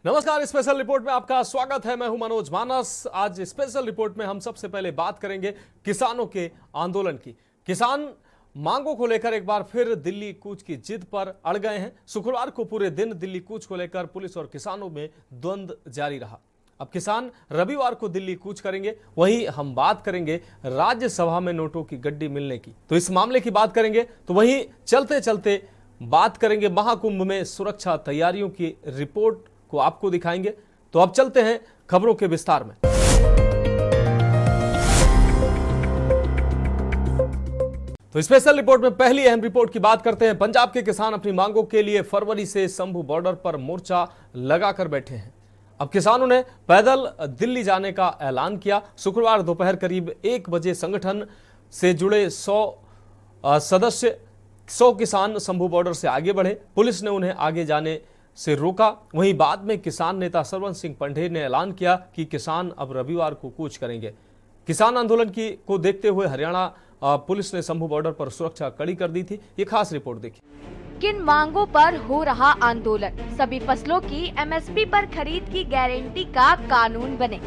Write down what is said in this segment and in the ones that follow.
नमस्कार, special report में आपका स्वागत है। मैं हूं मनोज मानस। आज स्पेशल रिपोर्ट में हम सबसे पहले बात करेंगे किसानों के आंदोलन की। किसान मांगों को लेकर एक बार फिर दिल्ली कूच की जिद पर अड़ गए हैं। शुक्रवार को पूरे दिन दिल्ली कूच को लेकर पुलिस और किसानों में द्वंद्व जारी रहा। अब किसान रविवार को दिल्ली कूच करेंगे। वहीं हम बात करेंगे राज्यसभा में नोटों की गड्डी मिलने की, तो इस मामले की बात करेंगे। तो वहीं चलते चलते बात करेंगे महाकुंभ में सुरक्षा तैयारियों की रिपोर्ट को आपको दिखाएंगे। तो अब चलते हैं खबरों के विस्तार में। तो स्पेशल रिपोर्ट में पहली अहम रिपोर्ट की बात करते हैं। पंजाब के किसान अपनी मांगों के लिए फरवरी से शंभू बॉर्डर पर मोर्चा लगाकर बैठे हैं। अब किसानों ने पैदल दिल्ली जाने का ऐलान किया। शुक्रवार दोपहर करीब 1 बजे संगठन से जुड़े 100 किसान शंभू बॉर्डर से आगे बढ़े। पुलिस ने उन्हें आगे जाने से रोका। वहीं बाद में किसान नेता सरवण सिंह पंढेर ने ऐलान किया कि किसान अब रविवार को कूच करेंगे। किसान आंदोलन को देखते हुए हरियाणा पुलिस ने शंभू बॉर्डर पर सुरक्षा कड़ी कर दी थी। ये खास रिपोर्ट देखिए। किन मांगों पर हो रहा आंदोलन? सभी फसलों की एमएसपी पर खरीद की गारंटी का कानून बने।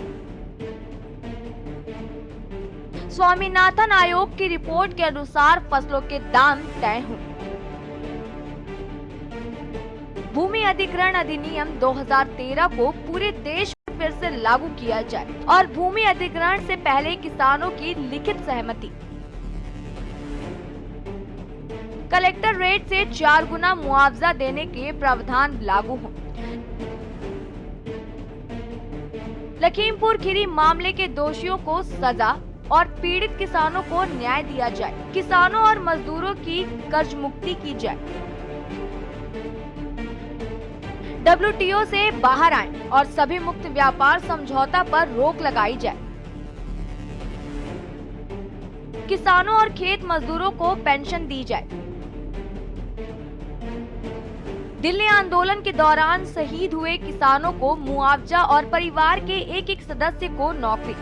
स्वामीनाथन आयोग की रिपोर्ट के अनुसार फसलों के दाम तय हों। भूमि अधिग्रहण अधिनियम 2013 को पूरे देश में फिर से लागू किया जाए और भूमि अधिग्रहण से पहले किसानों की लिखित सहमति। कलेक्टर रेट से 4 गुना मुआवजा देने के प्रावधान लागू हों। लखीमपुर खीरी मामले के दोषियों को सजा और पीड़ित किसानों को न्याय दिया जाए। किसानों और मजदूरों की कर्ज मुक्ति की जाए। WTO से बाहर आए और सभी मुक्त व्यापार समझौता पर रोक लगाई जाए। किसानों और खेत मजदूरों को पेंशन दी जाए। दिल्ली आंदोलन के दौरान शहीद हुए किसानों को मुआवजा और परिवार के एक सदस्य को नौकरी।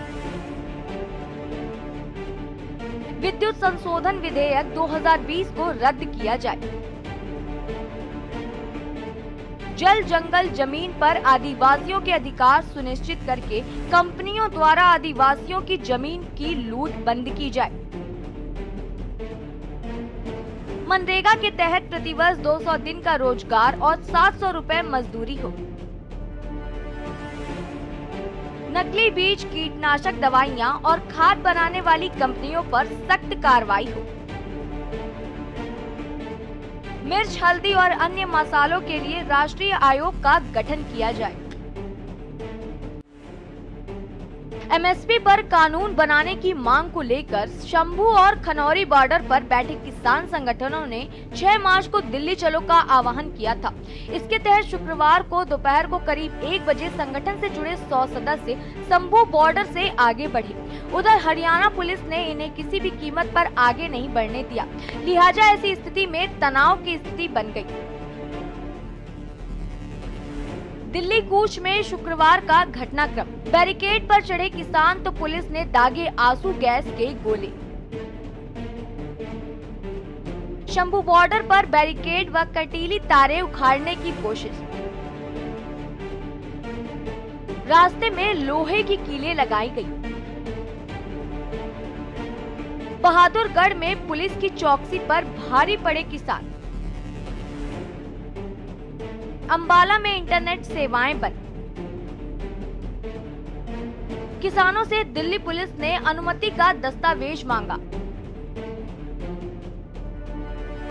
विद्युत संशोधन विधेयक 2020 को रद्द किया जाए। जल जंगल जमीन पर आदिवासियों के अधिकार सुनिश्चित करके कंपनियों द्वारा आदिवासियों की जमीन की लूट बंद की जाए। मनरेगा के तहत प्रतिवर्ष 200 दिन का रोजगार और 700 रुपए मजदूरी हो। नकली बीज, कीटनाशक दवाइयां और खाद बनाने वाली कंपनियों पर सख्त कार्रवाई हो। मिर्च, हल्दी और अन्य मसालों के लिए राष्ट्रीय आयोग का गठन किया जाए। एमएसपी पर कानून बनाने की मांग को लेकर शंभू और खनौरी बॉर्डर पर बैठे किसान संगठनों ने 6 मार्च को दिल्ली चलो का आह्वान किया था। इसके तहत शुक्रवार को दोपहर को करीब 1 बजे संगठन से जुड़े 100 सदस्य शंभू बॉर्डर से आगे बढ़े। उधर हरियाणा पुलिस ने इन्हें किसी भी कीमत पर आगे नहीं बढ़ने दिया, लिहाजा ऐसी स्थिति में तनाव की स्थिति बन गई। दिल्ली कूच में शुक्रवार का घटनाक्रम। बैरिकेड पर चढ़े किसान तो पुलिस ने दागे आंसू गैस के गोले। शंभू बॉर्डर पर बैरिकेड व कटीली तारें उखाड़ने की कोशिश। रास्ते में लोहे की कीलें लगाई गई। बहादुरगढ़ में पुलिस की चौकसी पर भारी पड़े किसान। अंबाला में इंटरनेट सेवाएं बंद। किसानों से दिल्ली पुलिस ने अनुमति का दस्तावेज मांगा।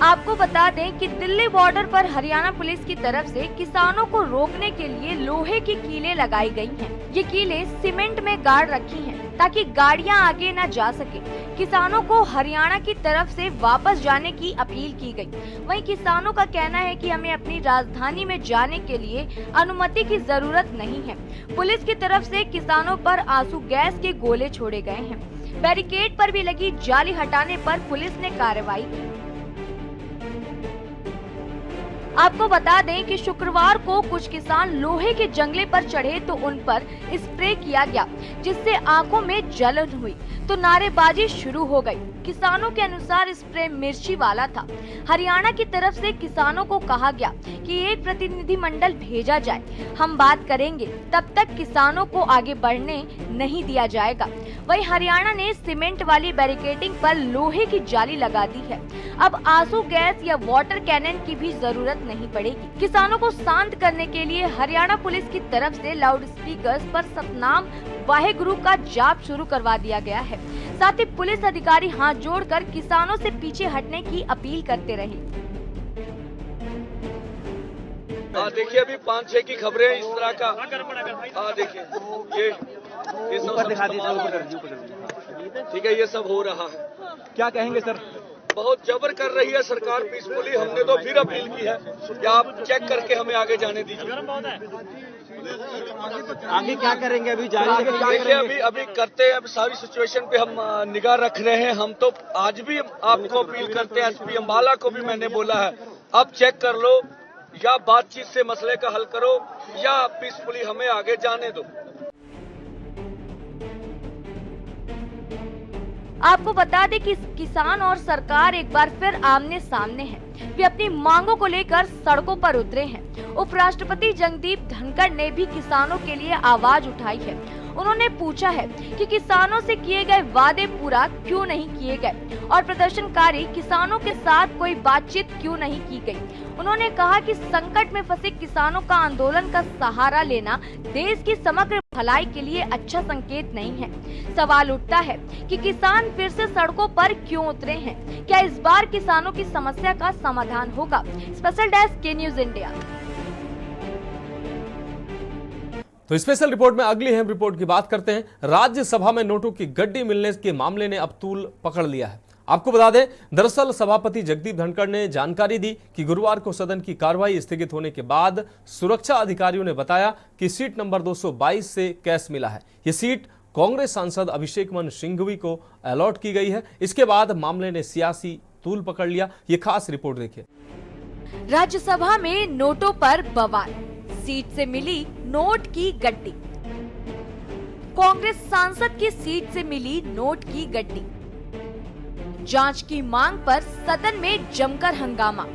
आपको बता दें कि दिल्ली बॉर्डर पर हरियाणा पुलिस की तरफ से किसानों को रोकने के लिए लोहे की कीलें लगाई गई हैं। ये कीलें सीमेंट में गाड़ रखी हैं ताकि गाड़ियां आगे न जा सके। किसानों को हरियाणा की तरफ से वापस जाने की अपील की गई। वहीं किसानों का कहना है कि हमें अपनी राजधानी में जाने के लिए अनुमति की जरूरत नहीं है। पुलिस की तरफ से किसानों पर आंसू गैस के गोले छोड़े गए हैं। बैरिकेड पर भी लगी जाली हटाने पर पुलिस ने कार्रवाई की। आपको बता दें कि शुक्रवार को कुछ किसान लोहे के जंगले पर चढ़े तो उन पर स्प्रे किया गया, जिससे आंखों में जलन हुई तो नारेबाजी शुरू हो गई। किसानों के अनुसार स्प्रे मिर्ची वाला था। हरियाणा की तरफ से किसानों को कहा गया कि एक प्रतिनिधिमंडल भेजा जाए, हम बात करेंगे, तब तक किसानों को आगे बढ़ने नहीं दिया जाएगा। वहीं हरियाणा ने सीमेंट वाली बैरिकेडिंग पर लोहे की जाली लगा दी है। अब आंसू गैस या वाटर कैनन की भी जरूरत नहीं पड़ेगी। किसानों को शांत करने के लिए हरियाणा पुलिस की तरफ से लाउड स्पीकर्स पर सतनाम वाहेगुरु का जाप शुरू करवा दिया गया है। साथ ही पुलिस अधिकारी हाथ जोड़कर किसानों से पीछे हटने की अपील करते रहे। देखिए अभी 5-6 की खबरें इस तरह का। देखिए ये सब दिखा दीजिए। ठीक है, ये सब हो रहा है। क्या कहेंगे सर? बहुत जबर कर रही है सरकार पीसफुली। हमने तो फिर अपील की है कि आप चेक करके हमें आगे जाने दीजिए। आगे क्या करेंगे? अभी जारी देखिए अभी करते हैं। अभी सारी सिचुएशन पे हम निगाह रख रहे हैं। हम तो आज भी आपको अपील करते हैं, एसपी अम्बाला को भी मैंने बोला है, अब चेक कर लो या बातचीत से मसले का हल करो या पीसफुली हमें आगे जाने दो। आपको बता दें कि किसान और सरकार एक बार फिर आमने सामने हैं। वे अपनी मांगों को लेकर सड़कों पर उतरे हैं। उपराष्ट्रपति जगदीप धनखड़ ने भी किसानों के लिए आवाज उठाई है। उन्होंने पूछा है कि किसानों से किए गए वादे पूरा क्यों नहीं किए गए और प्रदर्शनकारी किसानों के साथ कोई बातचीत क्यों नहीं की गई। उन्होंने कहा कि संकट में फंसे किसानों का आंदोलन का सहारा लेना देश की समग्र भलाई के लिए अच्छा संकेत नहीं है। सवाल उठता है कि किसान फिर से सड़कों पर क्यों उतरे हैं? क्या इस बार किसानों की समस्या का समाधान होगा? स्पेशल डेस्क के न्यूज इंडिया। तो स्पेशल रिपोर्ट में अगली अहम रिपोर्ट की बात करते हैं। राज्यसभा में नोटों की गड्डी मिलने के मामले ने अब तूल पकड़ लिया है। आपको बता दें, दरअसल सभापति जगदीप धनखड़ ने जानकारी दी कि गुरुवार को सदन की कार्रवाई स्थगित होने के बाद सुरक्षा अधिकारियों ने बताया कि सीट नंबर 222 से कैश मिला है। ये सीट कांग्रेस सांसद अभिषेक मनु सिंघवी को अलॉट की गई है। इसके बाद मामले ने सियासी तूल पकड़ लिया। ये खास रिपोर्ट देखिए। राज्यसभा में नोटों पर बवाल, सीट से मिली नोट की गड्डी। कांग्रेस सांसद की सीट से मिली नोट की गड्डी। जांच की मांग पर सदन में जमकर हंगामा।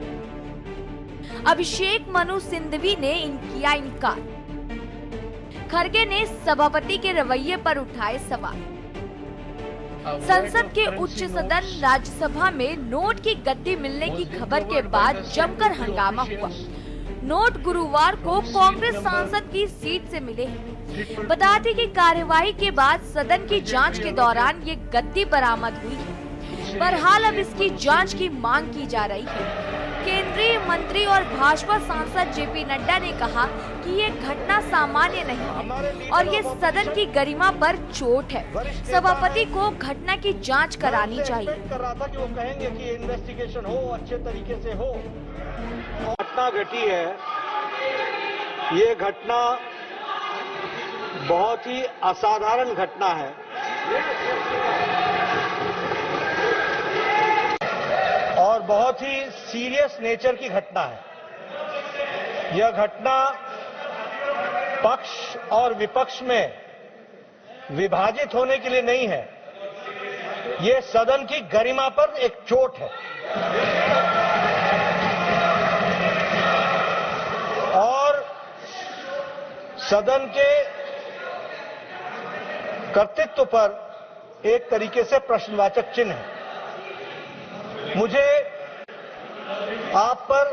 अभिषेक मनु सिंघवी ने किया इनकार। खड़गे ने सभापति के रवैये पर उठाए सवाल। संसद के उच्च सदन राज्यसभा में नोट की गड्डी मिलने की खबर के बाद जमकर हंगामा हुआ। नोट गुरुवार को कांग्रेस सांसद की सीट से मिले हैं। बता दें कि कार्यवाही के बाद सदन की जांच के दौरान ये गद्दी बरामद हुई है। बहरहाल अब इसकी जांच की मांग की जा रही है। केंद्रीय मंत्री और भाजपा सांसद जेपी नड्डा ने कहा कि ये घटना सामान्य नहीं है और ये सदन की गरिमा पर चोट है। सभापति को घटना की जांच करानी चाहिए। कर रहा था कि वो कहेंगे कि इन्वेस्टिगेशन हो, अच्छे तरीके से हो। घटना घटी है, ये घटना बहुत ही असाधारण घटना है। और बहुत ही सीरियस नेचर की घटना है। यह घटना पक्ष और विपक्ष में विभाजित होने के लिए नहीं है, ये सदन की गरिमा पर एक चोट है। और सदन के कर्तृत्व पर एक तरीके से प्रश्नवाचक चिन्ह है। मुझे आप पर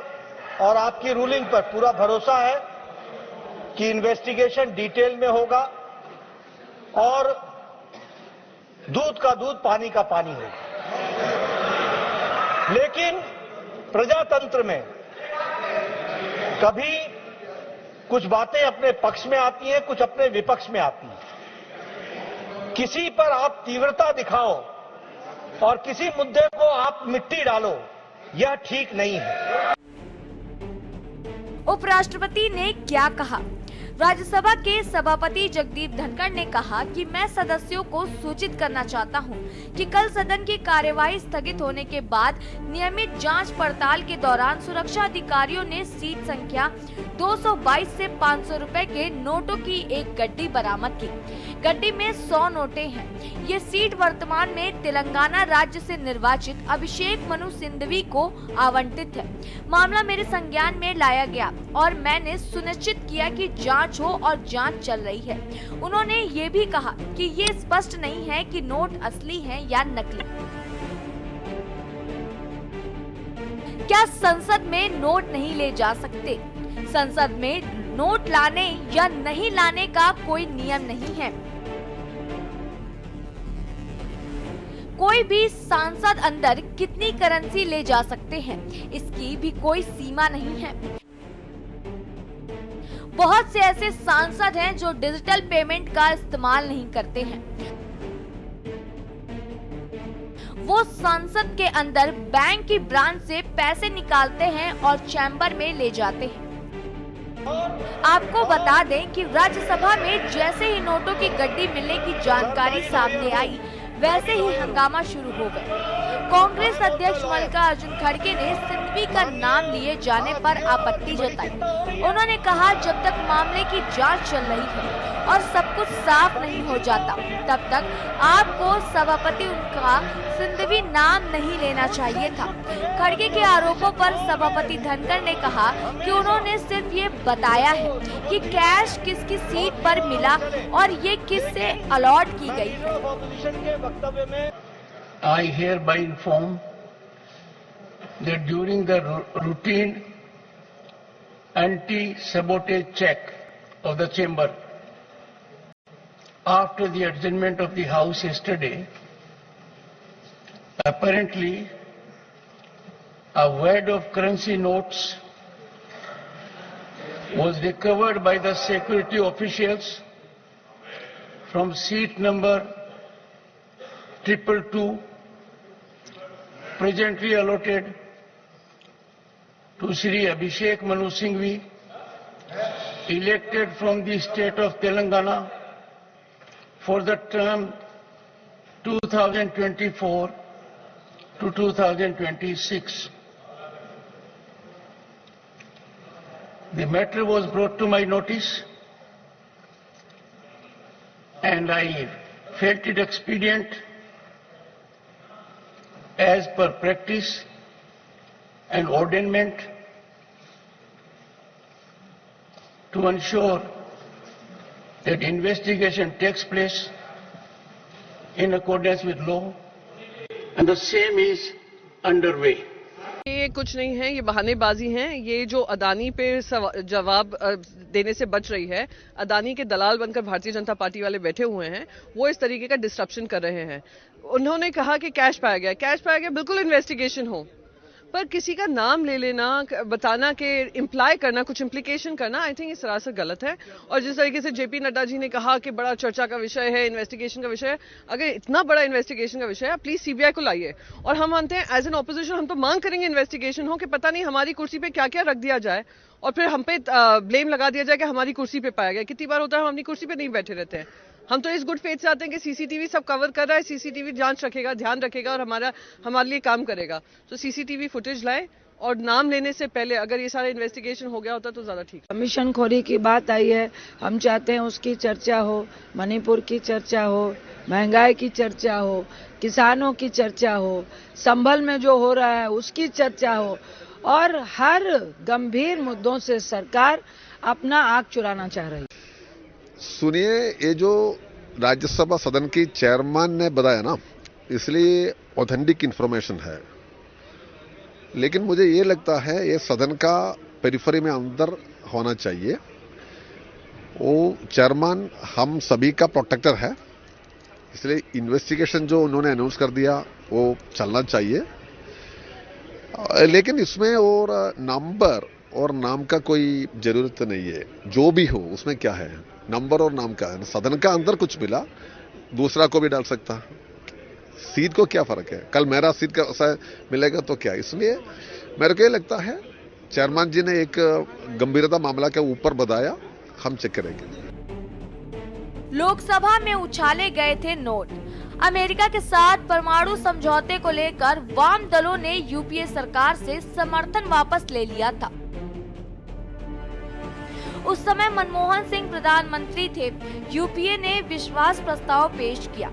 और आपकी रूलिंग पर पूरा भरोसा है कि इन्वेस्टिगेशन डिटेल में होगा और दूध का दूध, पानी का पानी होगा। लेकिन प्रजातंत्र में कभी कुछ बातें अपने पक्ष में आती हैं, कुछ अपने विपक्ष में आती हैं। किसी पर आप तीव्रता दिखाओ और किसी मुद्दे को आप मिट्टी डालो, यह ठीक नहीं है। उपराष्ट्रपति ने क्या कहा? राज्यसभा के सभापति जगदीप धनखड़ ने कहा कि मैं सदस्यों को सूचित करना चाहता हूं कि कल सदन की कार्यवाही स्थगित होने के बाद नियमित जांच पड़ताल के दौरान सुरक्षा अधिकारियों ने सीट संख्या 222 से 500 रुपए के नोटों की एक गड्डी बरामद की। गड्डी में 100 नोटें हैं। ये सीट वर्तमान में तेलंगाना राज्य से निर्वाचित अभिषेक मनु सिंघवी को आवंटित है। मामला मेरे संज्ञान में लाया गया और मैंने सुनिश्चित किया कि जांच हो और जांच चल रही है। उन्होंने ये भी कहा कि ये स्पष्ट नहीं है कि नोट असली हैं या नकली। क्या संसद में नोट नहीं ले जा सकते? संसद में नोट लाने या नहीं लाने का कोई नियम नहीं है। कोई भी सांसद अंदर कितनी करेंसी ले जा सकते हैं, इसकी भी कोई सीमा नहीं है। बहुत से ऐसे सांसद हैं जो डिजिटल पेमेंट का इस्तेमाल नहीं करते हैं। वो संसद के अंदर बैंक की ब्रांच से पैसे निकालते हैं और चैम्बर में ले जाते हैं। आपको बता दें कि राज्यसभा में जैसे ही नोटों की गड्डी मिलने की जानकारी सामने आई, वैसे ही हंगामा शुरू हो गया। कांग्रेस अध्यक्ष मल्लिकार्जुन खड़गे ने सिंघवी का नाम लिए जाने पर आपत्ति जताई। उन्होंने कहा, जब तक मामले की जांच चल रही है और सब कुछ साफ नहीं हो जाता, तब तक आपको सभापति उनका सिंघवी नाम नहीं लेना चाहिए था। खड़गे के आरोपों पर सभापति धनखड़ ने कहा कि उन्होंने सिर्फ ये बताया है कि कैश किसकी सीट पर मिला और ये किससे अलॉट की गई है। I hereby inform that during the routine anti-sabotage check of the chamber after the adjournment of the House yesterday, apparently a wad of currency notes was recovered by the security officials from seat number 222, presently allotted to Shri Abhishek Manu Singhvi, elected from the state of Telangana for the term 2024 to 2026. The matter was brought to my notice and I felt it expedient as per practice and ordainment to ensure that investigation takes place in accordance with law and the same is underway. ये कुछ नहीं है, ये बहानेबाजी हैं। ये जो अदानी पे जवाब देने से बच रही है, अदानी के दलाल बनकर भारतीय जनता पार्टी वाले बैठे हुए हैं, वो इस तरीके का डिस्ट्रप्शन कर रहे हैं। उन्होंने कहा कि कैश पाया गया, बिल्कुल इन्वेस्टिगेशन हो, पर किसी का नाम ले लेना, बताना कि इम्प्लाई करना, कुछ इम्प्लीकेशन करना, आई थिंक ये सरासर गलत है। और जिस तरीके से जेपी नड्डा जी ने कहा कि बड़ा चर्चा का विषय है, इन्वेस्टिगेशन का विषय है, अगर इतना बड़ा इन्वेस्टिगेशन का विषय है, प्लीज सीबीआई को लाइए। और हम मानते हैं एज एन ऑपोजिशन हम तो मांग करेंगे इन्वेस्टिगेशन हो कि पता नहीं हमारी कुर्सी पे क्या क्या रख दिया जाए और फिर हम पे ब्लेम लगा दिया जाए कि हमारी कुर्सी पे पाया गया। कितनी बार होता है हम अपनी कुर्सी पे नहीं बैठे रहते हैं। हम तो इस गुड फेथ से आते हैं कि सीसीटीवी सब कवर कर रहा है, सीसीटीवी जांच रखेगा, ध्यान रखेगा और हमारे लिए काम करेगा। तो सीसीटीवी फुटेज लाए और नाम लेने से पहले अगर ये सारा इन्वेस्टिगेशन हो गया होता तो ज्यादा ठीक। कमीशन खोरी की बात आई है, हम चाहते हैं उसकी चर्चा हो, मणिपुर की चर्चा हो, महंगाई की चर्चा हो, किसानों की चर्चा हो, संभल में जो हो रहा है उसकी चर्चा हो और हर गंभीर मुद्दों से सरकार अपना आंख चुराना चाह रही है। सुनिए, ये जो राज्यसभा सदन की चेयरमैन ने बताया ना, इसलिए ऑथेंटिक इंफॉर्मेशन है, लेकिन मुझे ये लगता है ये सदन का पेरिफेरी में अंदर होना चाहिए। वो चेयरमैन हम सभी का प्रोटेक्टर है, इसलिए इन्वेस्टिगेशन जो उन्होंने अनाउंस कर दिया वो चलना चाहिए। लेकिन इसमें और नंबर और नाम का कोई जरूरत नहीं है। जो भी हो उसमें क्या है, नंबर और नाम का है। सदन का अंदर कुछ मिला, दूसरा को भी डाल सकता है। सीट को क्या फर्क है, कल मेरा सीट का मिलेगा तो क्या। इसलिए मेरे को ये लगता है चेयरमैन जी ने एक गंभीरता मामला के ऊपर बताया, हम चेक करेंगे। लोकसभा में उछाले गए थे नोट। अमेरिका के साथ परमाणु समझौते को लेकर वाम दलों ने यूपीए सरकार से समर्थन वापस ले लिया था। उस समय मनमोहन सिंह प्रधानमंत्री थे। यूपीए ने विश्वास प्रस्ताव पेश किया।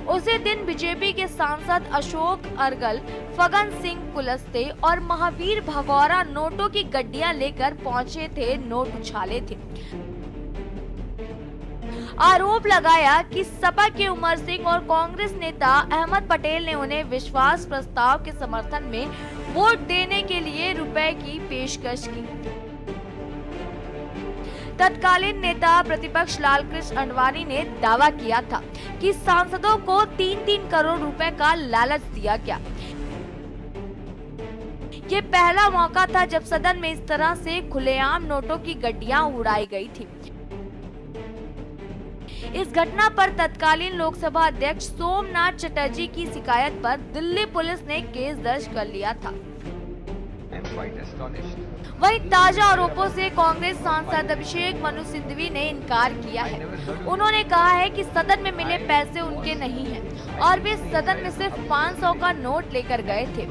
उसी दिन बीजेपी के सांसद अशोक अरगल, फगन सिंह कुलस्ते और महावीर भगौरा नोटों की गड्डियां लेकर पहुंचे थे, नोट उछाले थे। आरोप लगाया कि सपा के उमर सिंह और कांग्रेस नेता अहमद पटेल ने उन्हें विश्वास प्रस्ताव के समर्थन में वोट देने के लिए रुपए की पेशकश की। तत्कालीन नेता प्रतिपक्ष लालकृष्ण आडवाणी ने दावा किया था कि सांसदों को 3-3 करोड़ रुपए का लालच दिया गया। ये पहला मौका था जब सदन में इस तरह से खुलेआम नोटों की गड्डियां उड़ाई गई थी। इस घटना पर तत्कालीन लोकसभा अध्यक्ष सोमनाथ चटर्जी की शिकायत पर दिल्ली पुलिस ने केस दर्ज कर लिया था। वहीं ताजा आरोपों से कांग्रेस सांसद अभिषेक मनु सिंघवी ने इनकार किया है। उन्होंने कहा है कि सदन में मिले पैसे उनके नहीं हैं और वे सदन में सिर्फ 500 का नोट लेकर गए थे।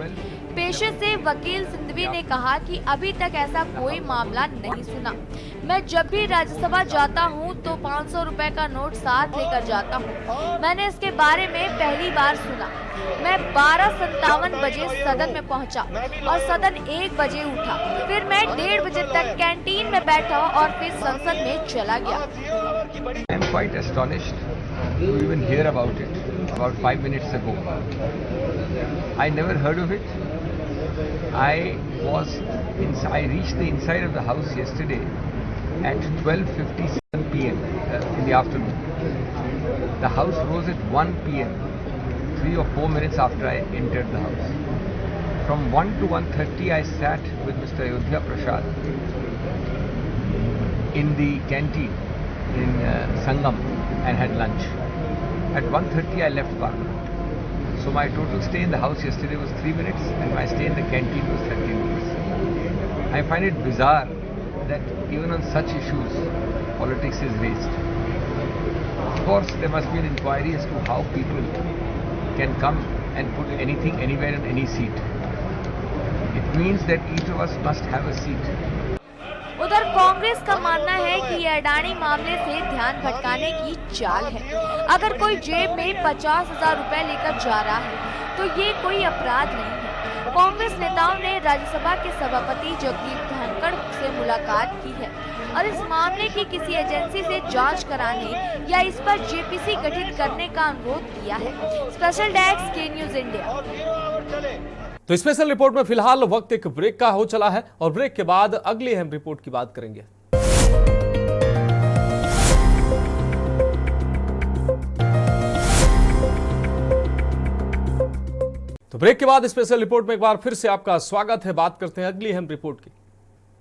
पेशे से वकील सिंघवी ने कहा कि अभी तक ऐसा कोई मामला नहीं सुना। मैं जब भी राज्यसभा जाता हूं तो 500 रुपए का नोट साथ लेकर जाता हूं। मैंने इसके बारे में पहली बार सुना। मैं 12:57 बजे सदन में पहुंचा और सदन 1 बजे उठा। फिर मैं 1:30 बजे तक कैंटीन में बैठा और फिर संसद में चला गया। I am quite astonished to even hear about it about 5 minutes ago. I never heard of it. I reached the inside of the house yesterday at 12:57 p.m. In the afternoon. The house rose at 1 p.m. 3 or 4 minutes after I entered the house. From 1 to 1:30 I sat with Mr. Ayodhya Prasad in the canteen in Sangam and had lunch. At 1:30 I left Parliament. So my total stay in the house yesterday was 3 minutes and my stay in the canteen was 30 minutes. I find it bizarre that even on such issues politics is raised. Of course there must be an inquiry as to how people can come and put anything anywhere in any seat. It means that each of us must have a seat. उधर कांग्रेस का मानना है कि ये अडानी मामले से ध्यान भटकाने की चाल है। अगर कोई जेब में 50,000 रुपए लेकर जा रहा है तो ये कोई अपराध नहीं है। कांग्रेस नेताओं ने राज्यसभा के सभापति जगदीप धनखड़ से मुलाकात की है और इस मामले की किसी एजेंसी से जांच कराने या इस पर जेपीसी गठित करने का अनुरोध किया है। स्पेशल डेस्क के न्यूज इंडिया। तो स्पेशल रिपोर्ट में फिलहाल वक्त एक ब्रेक का हो चला है और ब्रेक के बाद अगली अहम रिपोर्ट की बात करेंगे। तो ब्रेक के बाद स्पेशल रिपोर्ट में एक बार फिर से आपका स्वागत है। बात करते हैं अगली अहम रिपोर्ट की।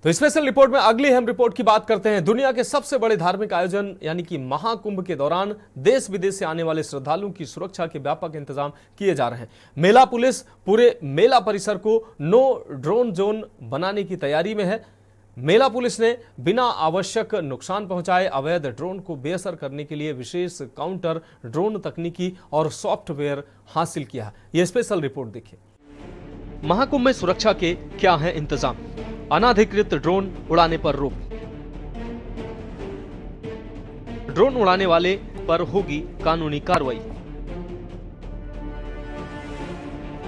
तो स्पेशल रिपोर्ट में अगली अहम रिपोर्ट की बात करते हैं। दुनिया के सबसे बड़े धार्मिक आयोजन यानी कि महाकुंभ के दौरान देश विदेश से आने वाले श्रद्धालुओं की सुरक्षा के व्यापक इंतजाम किए जा रहे हैं। मेला पुलिस पूरे मेला परिसर को नो ड्रोन जोन बनाने की तैयारी में है। मेला पुलिस ने बिना आवश्यक नुकसान पहुंचाए अवैध ड्रोन को बेअसर करने के लिए विशेष काउंटर ड्रोन तकनीकी और सॉफ्टवेयर हासिल किया है। यह स्पेशल रिपोर्ट देखिए। महाकुंभ में सुरक्षा के क्या है इंतजाम? अनाधिकृत ड्रोन उड़ाने पर रोक। ड्रोन उड़ाने वाले पर होगी कानूनी कार्रवाई।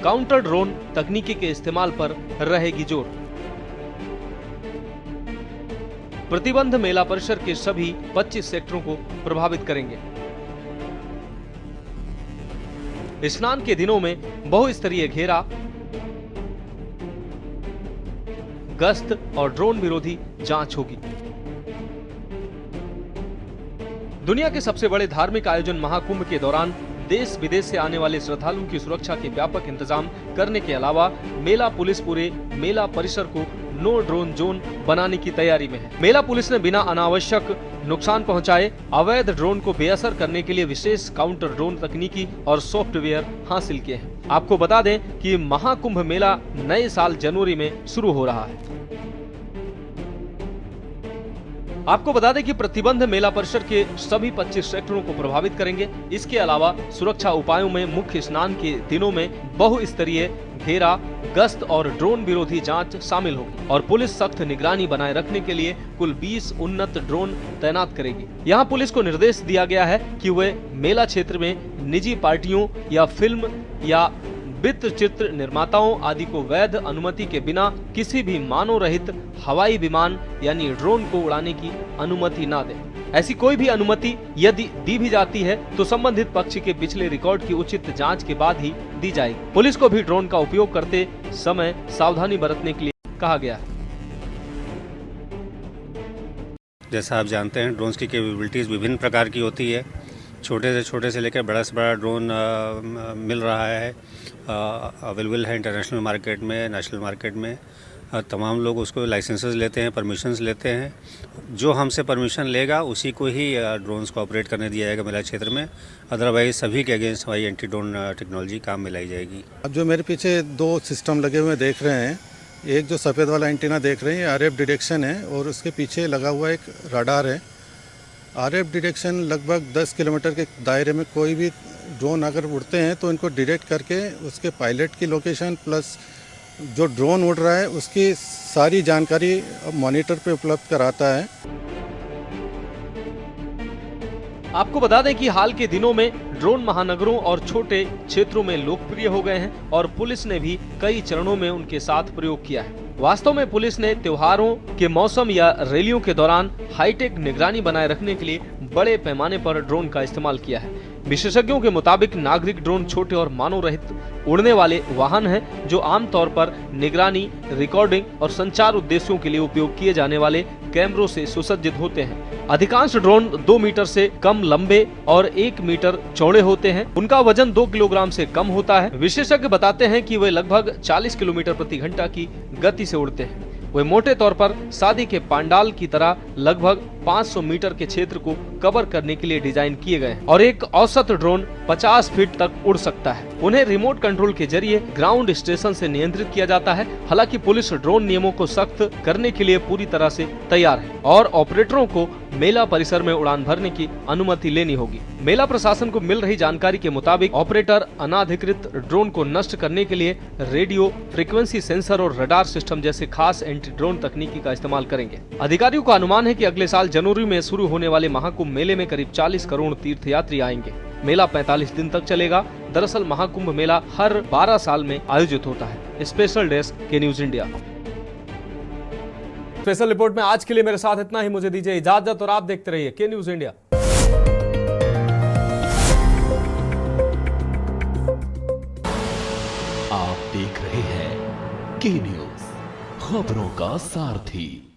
काउंटर ड्रोन तकनीकी के इस्तेमाल पर रहेगी जोर। प्रतिबंध मेला परिसर के सभी 25 सेक्टरों को प्रभावित करेंगे। स्नान के दिनों में बहुस्तरीय घेरा, गश्त और ड्रोन विरोधी जांच होगी। दुनिया के सबसे बड़े धार्मिक आयोजन महाकुंभ के दौरान देश विदेश से आने वाले श्रद्धालुओं की सुरक्षा के व्यापक इंतजाम करने के अलावा मेला पुलिस पूरे मेला परिसर को नो ड्रोन जोन बनाने की तैयारी में है। मेला पुलिस ने बिना अनावश्यक नुकसान पहुंचाए अवैध ड्रोन को बेअसर करने के लिए विशेष काउंटर ड्रोन तकनीकी और सॉफ्टवेयर हासिल किए हैं। आपको बता दें कि महाकुंभ मेला नए साल जनवरी में शुरू हो रहा है। आपको बता दें कि प्रतिबंध मेला परिसर के सभी 25 सेक्टरों को प्रभावित करेंगे। इसके अलावा सुरक्षा उपायों में मुख्य स्नान के दिनों में बहुस्तरीय घेरा, गश्त और ड्रोन विरोधी जांच शामिल होगी और पुलिस सख्त निगरानी बनाए रखने के लिए कुल 20 उन्नत ड्रोन तैनात करेगी। यहाँ पुलिस को निर्देश दिया गया है कि वे मेला क्षेत्र में निजी पार्टियों या फिल्म या वित्त चित्र निर्माताओं आदि को वैध अनुमति के बिना किसी भी मानव रहित हवाई विमान यानी ड्रोन को उड़ाने की अनुमति न दें। ऐसी कोई भी अनुमति यदि दी भी जाती है तो संबंधित पक्ष के पिछले रिकॉर्ड की उचित जांच के बाद ही दी जाएगी। पुलिस को भी ड्रोन का उपयोग करते समय सावधानी बरतने के लिए कहा गया है। जैसा आप जानते हैं, ड्रोन्स की कैपेबिलिटीज़ विभिन्न प्रकार की होती है। छोटे से लेकर बड़ा से बड़ा ड्रोन मिल रहा है, अवेलेबल है इंटरनेशनल मार्केट में, नेशनल मार्केट में। तमाम लोग उसको लाइसेंसेस लेते हैं, परमिशंस लेते हैं। जो हमसे परमिशन लेगा उसी को ही ड्रोन्स को ऑपरेट करने दिया जाएगा मेला क्षेत्र में। अदरवाइज सभी के अगेंस्ट हमारी एंटी ड्रोन टेक्नोलॉजी काम में लाई जाएगी। अब जो मेरे पीछे 2 सिस्टम लगे हुए देख रहे हैं, एक जो सफ़ेद वाला एंटीना देख रहे हैं RF डिटेक्शन है और उसके पीछे लगा हुआ एक रडार है। RF डिटेक्शन लगभग 10 किलोमीटर के दायरे में कोई भी ड्रोन अगर उड़ते हैं तो इनको डिटेक्ट करके उसके पायलट की लोकेशन प्लस जो ड्रोन उड़ रहा है उसकी सारी जानकारी मॉनिटर पे उपलब्ध कराता है। आपको बता दें कि हाल के दिनों में ड्रोन महानगरों और छोटे क्षेत्रों में लोकप्रिय हो गए हैं और पुलिस ने भी कई चरणों में उनके साथ प्रयोग किया है। वास्तव में पुलिस ने त्योहारों के मौसम या रैलियों के दौरान हाईटेक निगरानी बनाए रखने के लिए बड़े पैमाने पर ड्रोन का इस्तेमाल किया है। विशेषज्ञों के मुताबिक नागरिक ड्रोन छोटे और मानव रहित उड़ने वाले वाहन हैं जो आमतौर पर निगरानी, रिकॉर्डिंग और संचार उद्देश्यों के लिए उपयोग किए जाने वाले कैमरों से सुसज्जित होते हैं। अधिकांश ड्रोन 2 मीटर से कम लंबे और 1 मीटर चौड़े होते हैं। उनका वजन 2 किलोग्राम से कम होता है। विशेषज्ञ बताते हैं कि वे लगभग 40 किलोमीटर प्रति घंटा की गति से उड़ते हैं। वे मोटे तौर पर शादी के पंडाल की तरह लगभग 500 मीटर के क्षेत्र को कवर करने के लिए डिजाइन किए गए हैं और एक औसत ड्रोन 50 फीट तक उड़ सकता है। उन्हें रिमोट कंट्रोल के जरिए ग्राउंड स्टेशन से नियंत्रित किया जाता है। हालांकि पुलिस ड्रोन नियमों को सख्त करने के लिए पूरी तरह से तैयार है और ऑपरेटरों को मेला परिसर में उड़ान भरने की अनुमति लेनी होगी। मेला प्रशासन को मिल रही जानकारी के मुताबिक ऑपरेटर अनाधिकृत ड्रोन को नष्ट करने के लिए रेडियो फ्रीक्वेंसी सेंसर और रडार सिस्टम जैसे खास एंटी ड्रोन तकनीकी का इस्तेमाल करेंगे। अधिकारियों का अनुमान है कि अगले साल जनवरी में शुरू होने वाले महाकुंभ मेले में करीब 40 करोड़ तीर्थयात्री आएंगे। मेला 45 दिन तक चलेगा। दरअसल महाकुंभ मेला हर 12 साल में आयोजित होता है। स्पेशल डेस्क के न्यूज इंडिया। स्पेशल रिपोर्ट में आज के लिए मेरे साथ इतना ही। मुझे दीजिए इजाजत और आप देखते रहिए के न्यूज इंडिया। आप देख रहे हैं के न्यूज, खबरों का सारथी।